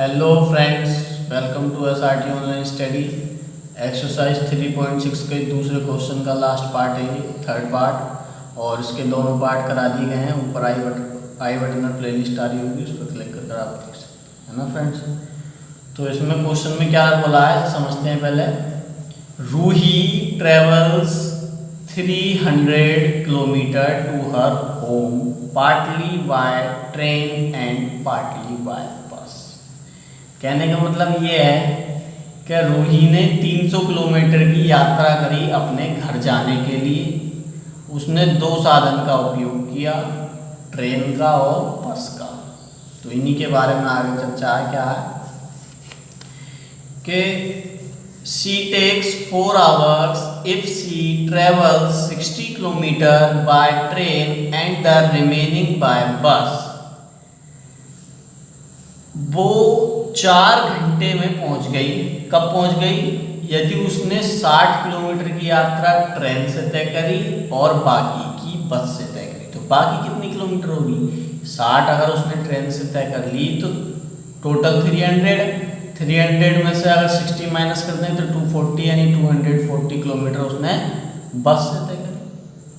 Hello friends, welcome to SRT online study. Exercise 3.6 के दूसरे question का लास्ट पार्ट है ये, थर्ड पार्ट, और इसके दोनों पार्ट करा दिए गए हैं। ऊपर आई बटन में प्ले लिस्ट आ रही होगी, उस पर क्लिक कर आप देख सकते हैं ना फ्रेंड्स। तो इसमें क्वेश्चन में क्या बोला है समझते हैं पहले। Ruhi travels 300 kilometre to her home partly by train and partly by bus. कहने का मतलब ये है कि रूही ने 300 किलोमीटर की यात्रा करी अपने घर जाने के लिए। उसने दो साधन का उपयोग किया, ट्रेन का और बस का। तो इन्हीं के बारे में आगे चर्चा है। क्या है कि she takes 4 hours if she travels 60 kilometer by train and the remaining by bus। वो 4 घंटे में पहुंच गई। कब पहुंच गई? यदि उसने 60 किलोमीटर की यात्रा ट्रेन से तय करी और बाकी की बस से तय करी। तो बाकी कितनी किलोमीटर होगी? 60 अगर उसने ट्रेन से तय कर ली तो टोटल 300 में से अगर 60 माइनस कर दें तो 240 यानी 240 किलोमीटर उसने बस से तय करी,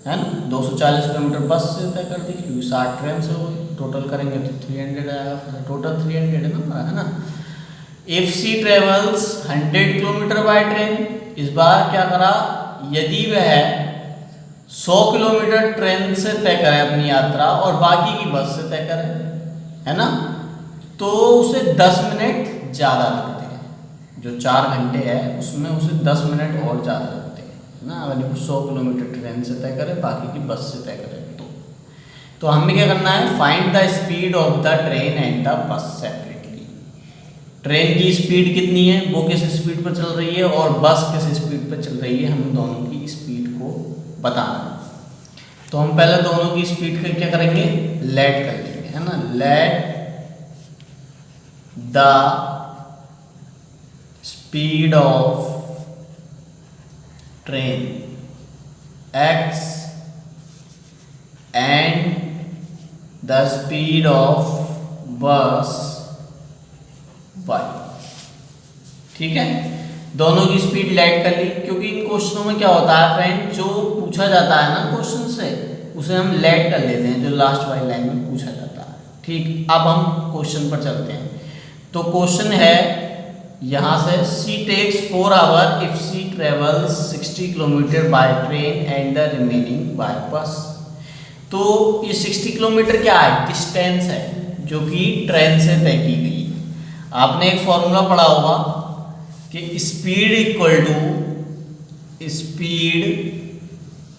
है ना। 240 किलोमीटर बस से तय कर दी क्योंकि 60 ट्रेन से हो गई। टोटल करेंगे तो 300 आएगा, टोटल 300 है ना। If she travels 100 kilometre by train, इस बार क्या करा, यदि वह 100 किलोमीटर ट्रेन से तय करे अपनी यात्रा और बाकी की बस से तय करे, है ना, तो उसे 10 मिनट ज़्यादा लगते हैं। जो 4 घंटे है उसमें उसे 10 मिनट और ज़्यादा लगते हैं ना। अगर 100 किलोमीटर ट्रेन से तय करे बाकी की बस से तय करे तो हमें क्या करना है, find the speed of the train and the bus separately. Train की स्पीड कितनी है, वो किस स्पीड पर चल रही है, और बस किस स्पीड पर चल रही है, हम दोनों की स्पीड को बताना। तो हम पहले दोनों की स्पीड का क्या करेंगे, लेट कर लेंगे, है ना। Let the speed of train x and the speed of bus y। ठीक है, दोनों की स्पीड लेट कर ली। क्योंकि इन क्वेश्चनों में क्या होता है फ्रेंड, जो पूछा जाता है ना क्वेश्चन से उसे हम लेट कर लेते हैं, जो लास्ट वाली लाइन में पूछा जाता है। ठीक, अब हम क्वेश्चन पर चलते हैं। तो क्वेश्चन है यहाँ से, she takes 4 hour if she travels 60 kilometre by train and the remaining by bus. तो ये 60 किलोमीटर क्या है, डिस्टेंस है जो कि ट्रेन से तय की गई। आपने एक फॉर्मूला पढ़ा होगा कि speed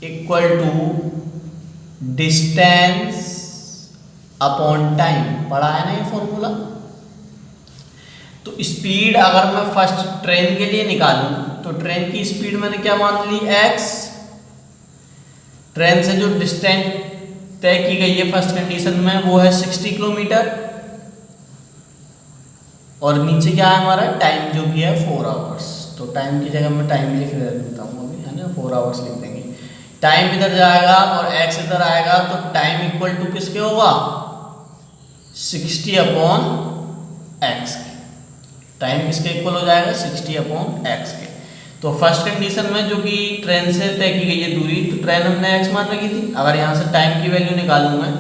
equal to distance upon time. पढ़ा है ना ये फॉर्मूला। तो स्पीड अगर मैं फर्स्ट ट्रेन के लिए निकालूं तो ट्रेन की स्पीड मैंने क्या मान ली, x। ट्रेन से जो डिस्टेंस तय की गई है फर्स्ट कंडीशन में वो है 60 किलोमीटर, और नीचे क्या है हमारा टाइम जो कि है 4 आवर्स। तो टाइम की जगह मैं टाइम लिख देता हूँ अभी, है ना, 4 आवर्स लिख देंगे। टाइम इधर जाएगा और x इधर आएगा, तो टाइम इक्वल टू किसके होगा, 60 अपॉन x के। टाइम किसके इक्वल हो जाएगा, 60 अपॉन x के। तो फर्स्ट कंडीशन में जो कि ट्रेन से तय की गई है दूरी, तो ट्रेन हमने x मान रखी थी। अगर यहाँ से टाइम की वैल्यू निकालूँ मैं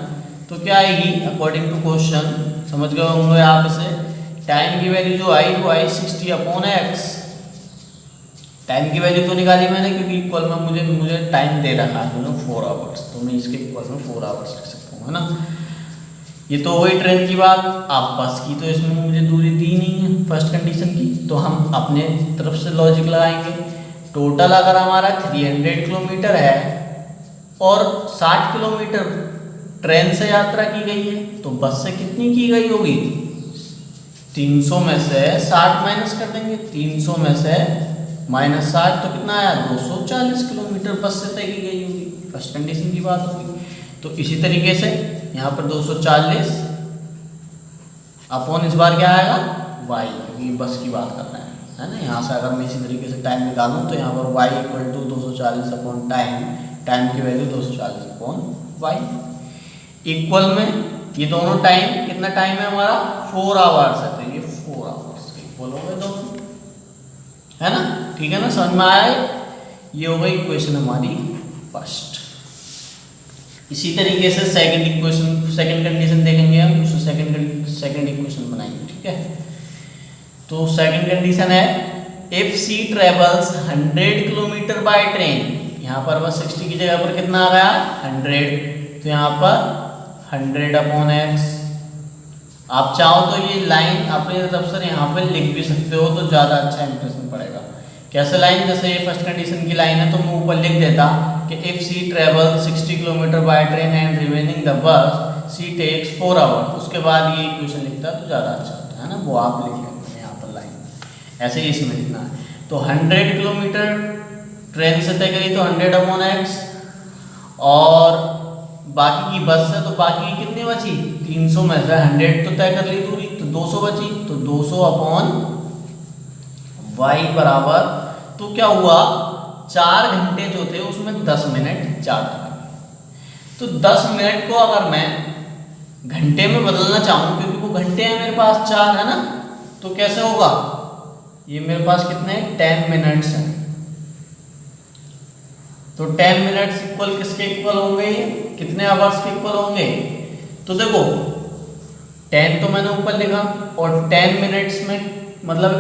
तो क्या आएगी, अकॉर्डिंग टू क्वेश्चन, समझ गए होंगे आप इसे। टाइम की वैल्यू जो आई वो आई 60 अपॉन x। टाइम की वैल्यू तो निकाली मैंने क्योंकि इक्वल में मुझे टाइम दे रखा है 4 आवर्स, तो मैं इसके इक्वल में 4 आवर्स लिख सकता हूँ, है ना। ये तो वही ट्रेन की बात। आप बस की तो इसमें मुझे दूरी दी नहीं है फर्स्ट कंडीशन की, तो हम अपने तरफ से लॉजिक लगाएंगे। टोटल अगर हमारा 300 किलोमीटर है और 60 किलोमीटर ट्रेन से यात्रा की गई है, तो बस से कितनी की गई होगी, 300 में से 60 माइनस कर देंगे। 300 में से माइनस 60 तो कितना आया, 240 किलोमीटर बस से तय की गई होगी। फर्स्ट कंडीशन की बात होगी। तो इसी तरीके से यहाँ पर 240 अपॉन इस बार क्या आएगा, y, क्योंकि बस की बात कर रहे हैं, है ना। यहाँ से अगर मैं इसी तरीके से टाइम निकालूँ तो यहाँ पर y equal to 240 upon time की वैल्यू 240 अपॉन y। इक्वल में ये दोनों टाइम, कितना टाइम है हमारा, 4 आवर्स है, तो ये 4 इक्वल हो गए दोनों, है ना। ठीक है ना, समझ में आया। ये हो गई इक्वेशन हमारी फर्स्ट। इसी तरीके से सेकंड इक्वेशन, सेकंड कंडीशन देखेंगे हम, तो सेकंड इक्वेशन बनाएंगे। ठीक है, तो सेकंड कंडीशन है if she travels 100 kilometre by train, यहाँ पर बस 60 की जगह पर कितना आ गया 100, तो यहाँ पर 100/x। आप चाहो तो ये लाइन अपनी तरफ से यहाँ पे लिख भी सकते हो, तो ज़्यादा अच्छा इंप्रेशन पड़ेगा। कैसे लाइन, जैसे ये फर्स्ट कंडीशन की लाइन है तो मैं ऊपर लिख देता कि if she travel 60 kilometre by train and remaining the bus she takes 4 our, उसके बाद ये इक्वेशन लिखता तो ज़्यादा अच्छा होता है ना, वो आप लिख लेते हैं यहाँ पर लाइन, ऐसे ही इसमें लिखना है। तो 100 किलोमीटर ट्रेन से तय करी तो 100/x, और बाकी की बस है तो बाकी की कितनी बची 300 में से 100 तो तय कर ली दूरी, तो 200 बची, तो 200/y बराबर, तो क्या हुआ 4 घंटे जो थे उसमें 10 मिनट ज़्यादा लगे। तो 10 मिनट को अगर मैं घंटे में बदलना चाहूँ, क्योंकि वो घंटे हैं मेरे पास 4 है ना, तो कैसे होगा, ये मेरे पास कितने 10 मिनट्स हैं, तो 10 मिनट्स इक्वल किसके इक्वल होंगे, कितने आवर्स के इक्वल होंगे। तो देखो 10 तो मैंने ऊपर लिखा, और 10 मिनट्स में मतलब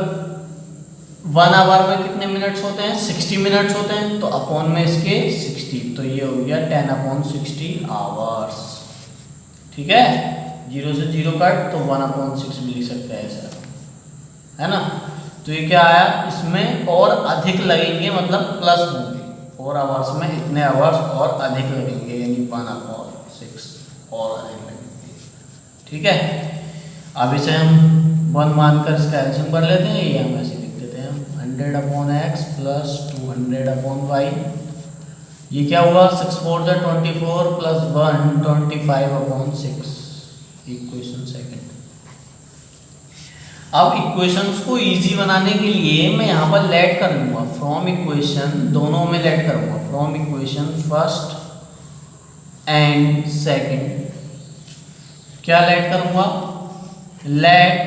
1 आवर में कितने मिनट्स होते हैं 60 मिनट्स होते हैं, तो अपॉन में इसके 60, तो ये हो गया 10/60 आवर्स। ठीक है, 0 से 0 कट, तो 1/6 भी लिख सकते हैं ऐसा, है ना। तो ये क्या आया, इसमें और अधिक लगेंगे, मतलब प्लस होंगे, 4 आवर्स में इतने आवर्स और अधिक लगेंगे, यानी 1/6 और अधिक लगेंगे। ठीक है, अब इसे हम 1 मानकर इसका एल्सियम कर लेते हैं, ये हम ऐसे लिख देते हैं 100/x प्लस 200/y। ये क्या हुआ 6 4 जा 24 प्लस 1 25/6, इक्वेशन सेकंड। अब इक्वेशंस को इजी बनाने के लिए मैं यहाँ पर लेट कर लूँगा फ्रॉम इक्वेशन, दोनों में लेट करूँगा from equation first and second. क्या लेट करूँगा, let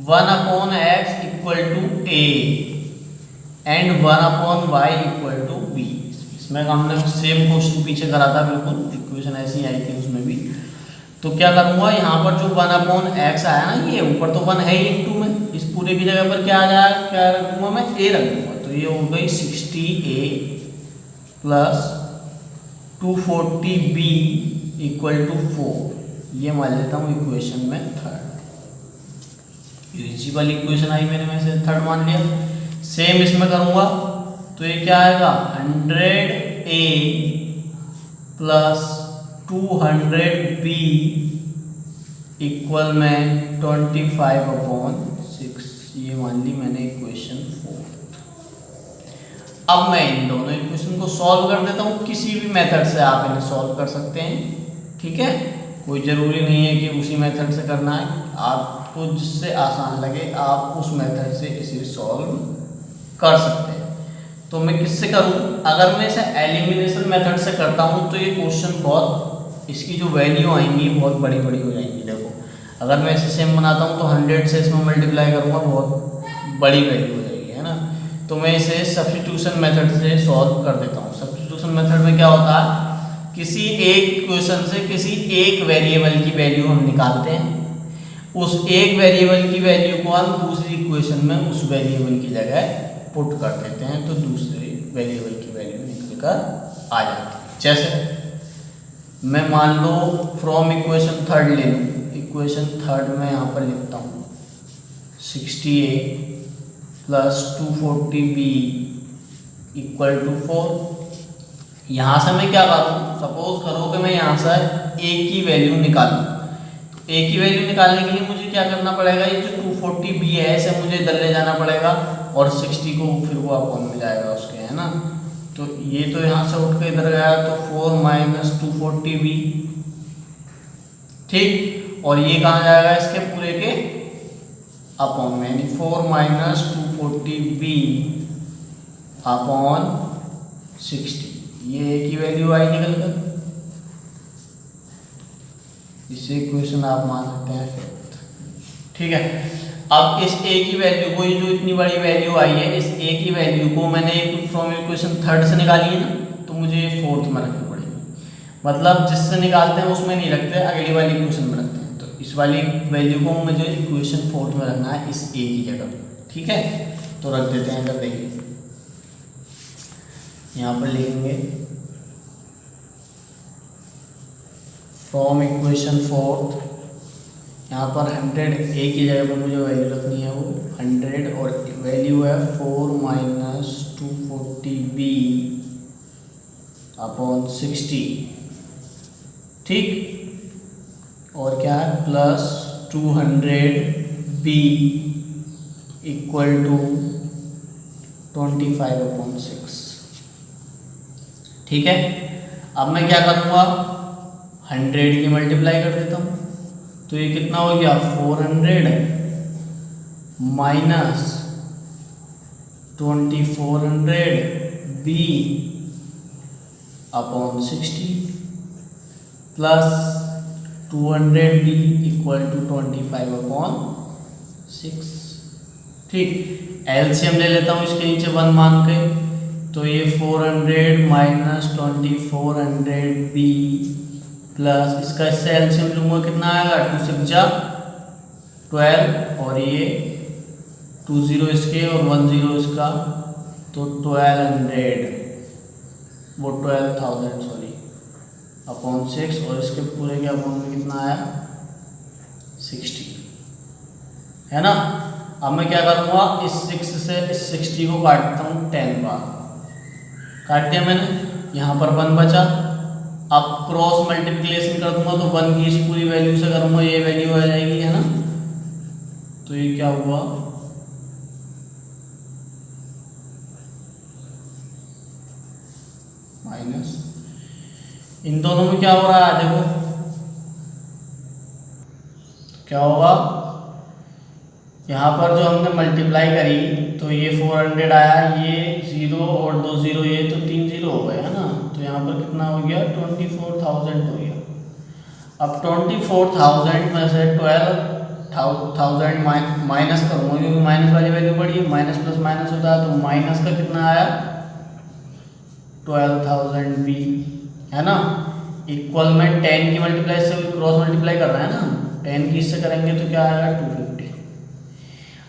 1/x equal to a and 1/y equal to b। इसमें हमने सेम क्वेश्चन पीछे करा था, बिल्कुल इक्वेशन ऐसी आई थी उसमें भी। तो क्या करूँगा, यहाँ पर जो 1/x आया ना, ये ऊपर तो 1 है ही इंटू में, इस पूरे की जगह पर क्या आ जाएगा, क्या रखूँगा मैं a रख दूँगा, तो ये हो गई 60a plus 240b equal to 4। ये मान लेता हूँ इक्वेशन में थर्ड, इसी वाली इक्वेशन आई मैंने में से थर्ड मान लिया। सेम इसमें करूँगा तो ये क्या आएगा 100a प्लस 200b इक्वल में 25/6, ये मान ली मैंने इक्वेशन 4। अब मैं इन दोनों इक्वेशन को सॉल्व कर देता हूँ, किसी भी मेथड से आप इन्हें सॉल्व कर सकते हैं। ठीक है, कोई ज़रूरी नहीं है कि उसी मेथड से करना है, आपको जिससे आसान लगे आप उस मेथड से इसे सॉल्व कर सकते हैं। तो मैं किससे करूँ, अगर मैं इसे एलिमिनेशन मेथड से करता हूँ तो ये क्वेश्चन बहुत, इसकी जो वैल्यू आएंगी बहुत बड़ी बड़ी हो जाएंगी। देखो अगर मैं इसे सेम बनाता हूँ तो 100 से इसमें मल्टीप्लाई करूँगा, बहुत बड़ी वैल्यू हो जाएगी, है ना। तो मैं इसे सब्स्टिट्यूशन मेथड से सॉल्व कर देता हूँ। सब्स्टिट्यूशन मेथड में क्या होता है, किसी एक इक्वेशन से किसी एक वेरिएबल की वैल्यू हम निकालते हैं, उस एक वेरिएबल की वैल्यू को हम दूसरी इक्वेशन में उस वेरिएबल की जगह पुट कर देते हैं, तो दूसरी वेरिएबल की वैल्यू निकल कर आ जाती है। जैसे मैं मान लो फ्रॉम इक्वेशन थर्ड ले लूँ, इक्वेशन थर्ड में यहाँ पर लिखता हूँ 60a plus 240b equal to 4। यहाँ से मैं क्या करूँ, सपोज करो कि मैं यहाँ से a की वैल्यू निकालूँ, तो a की वैल्यू निकालने के लिए मुझे क्या करना पड़ेगा, ये जो 240b है इसे मुझे इधर ले जाना पड़ेगा, और 60 को फिर वो अपॉन में जाएगा उसके, है ना। तो ये तो यहाँ से उठ के इधर गया, तो 4 माइनस 240b, ठीक, और ये कहाँ जाएगा इसके पूरे के अपॉन में, यानी 4 माइनस 240b अपॉन 60, ये a की वैल्यू आई निकल कर। इसे इक्वेशन आप मान सकते हैं फिफ्थ। ठीक है, अब इस a की वैल्यू को, ये जो इतनी बड़ी वैल्यू आई है, इस a की वैल्यू को मैंने फ्रॉम इक्वेशन थर्ड से निकाली है ना, तो मुझे ये फोर्थ में रखनी पड़ेगी। मतलब जिससे निकालते हैं उसमें नहीं रखते, अगली वाली इक्वेशन में रखते हैं। तो इस वाली वैल्यू को मुझे इक्वेशन फोर्थ में रखना है, इस a की जगह। ठीक है, तो रख देते हैं। अगर देखिए यहाँ पर लिखेंगे फ्रॉम इक्वेशन फोर्थ, यहाँ पर 100 a की जगह पर मुझे वैल्यू रखनी है वो 100, और वैल्यू है 4 माइनस 240b अपॉन 60। ठीक, और क्या है प्लस 200b इक्वल टू 25/6। ठीक है, अब मैं क्या करूँगा, 100 की मल्टीप्लाई कर देता हूँ। तो ये कितना हो गया 400 minus 2400b upon 60 plus 200b equal to 25/6। ठीक, एलसीएम ले लेता हूँ इसके नीचे 1 मान के। तो ये 400 माइनस 2400b प्लस इसका इससे एलसीएम लूँगा, कितना आएगा 2 6 जा 12, और ये 2 0 इसके और 1 0 इसका, तो 1200 वो 12,000 सॉरी अपॉन 6, और इसके पूरे के अपॉन में कितना आया 60, है ना। अब मैं क्या करूँगा, इस 6 से इस 60 को काटता हूँ 10 बार। काट दिया मैंने, यहाँ पर 1 बचा। अब क्रॉस मल्टीप्लिकेशन कर दूंगा तो 1 की इस पूरी वैल्यू से करूँगा, ये वैल्यू आ जाएगी, है ना। तो ये क्या हुआ माइनस, इन दोनों में क्या हो रहा है देखो, क्या होगा, यहाँ पर जो हमने मल्टीप्लाई करी तो ये 400 आया, ये 0 और 2 0, ये तो 3 0 हो गए, है ना। तो यहाँ पर कितना हो गया 24,000 हो गया। अब 24,000 में से 12,000 माइनस करूँगा, क्योंकि माइनस वाली वैल्यू बढ़ी है, माइनस प्लस माइनस होता है, तो माइनस का कितना आया 12,000b, है ना। इक्वल में 10 की मल्टीप्लाई से क्रॉस मल्टीप्लाई कर रहे हैं ना, 10 की इससे करेंगे तो क्या आएगा 250।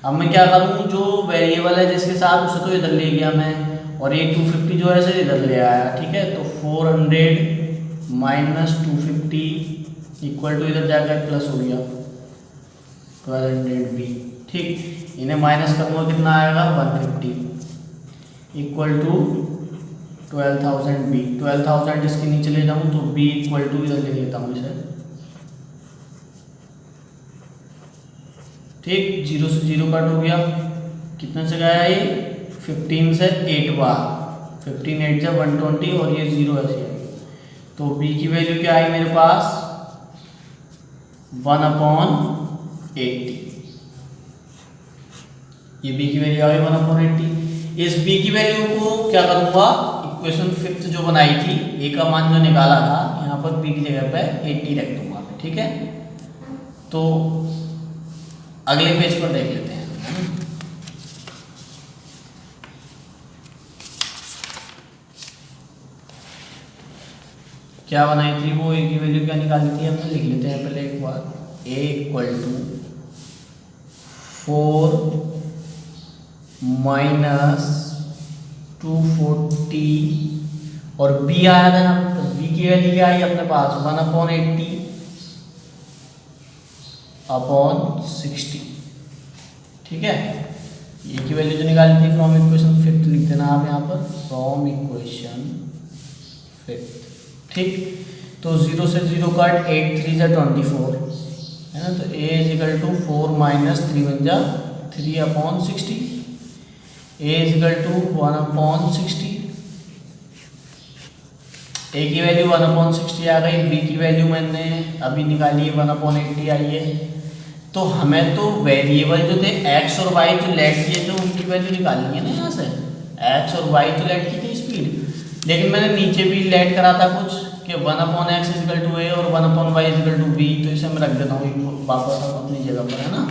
अब मैं क्या करूँ, जो वेरिएबल है जिसके साथ उसे तो इधर ले गया मैं, और ये 250 जो है इसे इधर ले आया। ठीक है, तो 400 माइनस 250 इक्वल टू इधर जाकर प्लस हो गया 1200b। ठीक, इन्हें माइनस करूँगा कितना आएगा 150 इक्वल टू 12,000b। 12,000 इसके नीचे ले जाऊँ तो b इक्वल टू इधर ले लेता हूँ इसे। ठीक, 0 से 0 कट हो गया, कितने से गया ये 15 से 8 बार, 15 8 जा 120, और ये 0 ऐसे आई। तो b की वैल्यू क्या आई मेरे पास 1/80। ये b की वैल्यू आ गई 1/80। इस b की वैल्यू को क्या करूँगा, इक्वेशन 5th जो बनाई थी, a का मान जो निकाला था, यहाँ पर b की जगह पे 80 रख दूंगा। ठीक है, तो अगले पेज पर देख लेते हैं। क्या बनाई थी वो, a की वैल्यू क्या निकाली थी हमने, लिख लेते हैं पहले एक बार। a इक्वल टू 4 माइनस 240, और b आया था, तो b की वैल्यू क्या आई अपने पास 1/80 अपॉन 60। ठीक है, ये की वैल्यू जो निकाली थी फ्रॉम इक्वेशन 5th लिख देना आप यहाँ पर, फ्रॉम इक्वेशन 5th। ठीक, तो 0 से 0 कट, 8 3 जा 24, है ना। तो a is equal to 4 minus 3 1 जा 3/60, a is equal to 1/60। a की वैल्यू 1/60 आ गई, b की वैल्यू मैंने अभी निकाली है 1/80 आई है। तो हमें तो वेरिएबल जो थे x और y जो लेट किए थे उनकी वैल्यू निकालनी है ना, यहाँ से x और y तो लेट की थी स्पीड, लेकिन मैंने नीचे भी लेट करा था कुछ कि 1/x is equal to a और 1/y is equal to b, तो इसे मैं रख देता हूँ वापस अपनी जगह पर, है ना।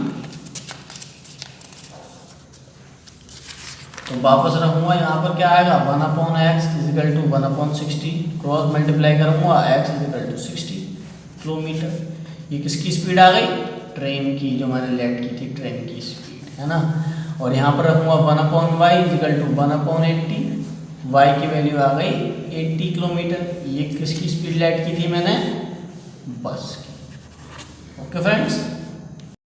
तो वापस रखूँगा, यहाँ पर क्या आएगा 1/x equal to 1/60, cross multiply करूँगा x इजिकल टू 60 किलोमीटर। ये किसकी स्पीड आ गई? ट्रेन की, जो मैंने लेट की थी ट्रेन की स्पीड, है ना। और यहाँ पर रखूँगा 1/y इजिकल टू 1/80, y की वैल्यू आ गई 80 किलोमीटर। ये किसकी स्पीड लेट की थी मैंने? बस की। Okay friends.